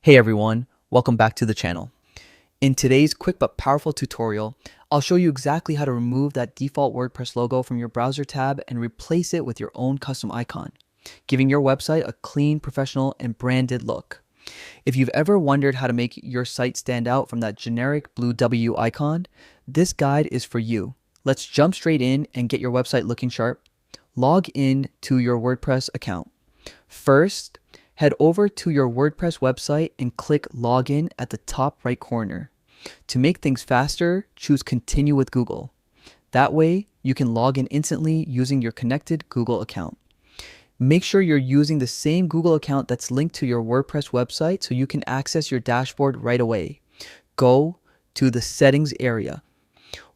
Hey everyone, welcome back to the channel. In today's quick but powerful tutorial, I'll show you exactly how to remove that default WordPress logo from your browser tab and replace it with your own custom icon, giving your website a clean, professional, and branded look. If you've ever wondered how to make your site stand out from that generic blue W icon, this guide is for you. Let's jump straight in and get your website looking sharp. Log in to your WordPress account. First, head over to your WordPress website and click Login at the top right corner. To make things faster, choose Continue with Google. That way, you can log in instantly using your connected Google account. Make sure you're using the same Google account that's linked to your WordPress website so you can access your dashboard right away. Go to the Settings area.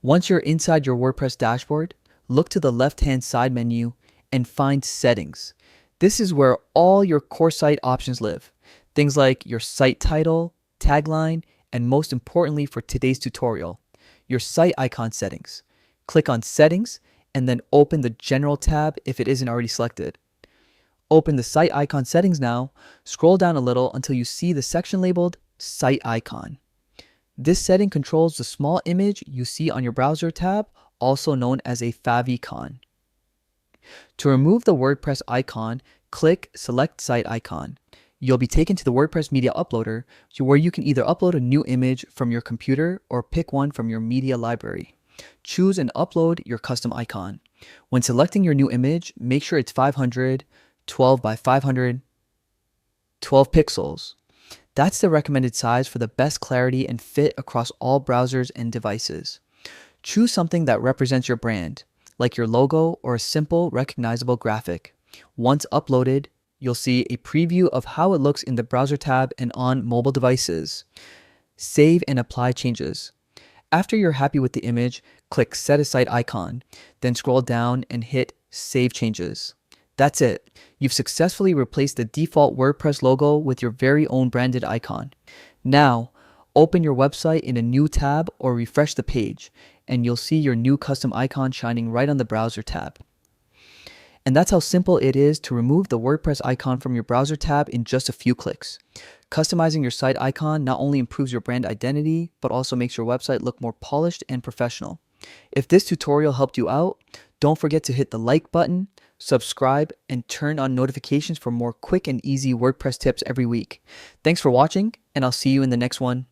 Once you're inside your WordPress dashboard, look to the left-hand side menu and find Settings. This is where all your core site options live. Things like your site title, tagline, and most importantly for today's tutorial, your site icon settings. Click on Settings and then open the General tab if it isn't already selected. Open the site icon settings now, scroll down a little until you see the section labeled Site Icon. This setting controls the small image you see on your browser tab, also known as a favicon. To remove the WordPress icon, click Select Site Icon. You'll be taken to the WordPress Media Uploader, where you can either upload a new image from your computer or pick one from your media library. Choose and upload your custom icon. When selecting your new image, make sure it's 500, 12 by 500, 12 pixels. That's the recommended size for the best clarity and fit across all browsers and devices. Choose something that represents your brand, like your logo or a simple recognizable graphic. Once uploaded, you'll see a preview of how it looks in the browser tab and on mobile devices. Save and apply changes. After you're happy with the image, click Set a Site Icon, then scroll down and hit Save Changes. That's it. You've successfully replaced the default WordPress logo with your very own branded icon. Now, open your website in a new tab or refresh the page, and you'll see your new custom icon shining right on the browser tab. And that's how simple it is to remove the WordPress icon from your browser tab in just a few clicks. Customizing your site icon not only improves your brand identity, but also makes your website look more polished and professional. If this tutorial helped you out, don't forget to hit the like button, subscribe, and turn on notifications for more quick and easy WordPress tips every week. Thanks for watching, and I'll see you in the next one.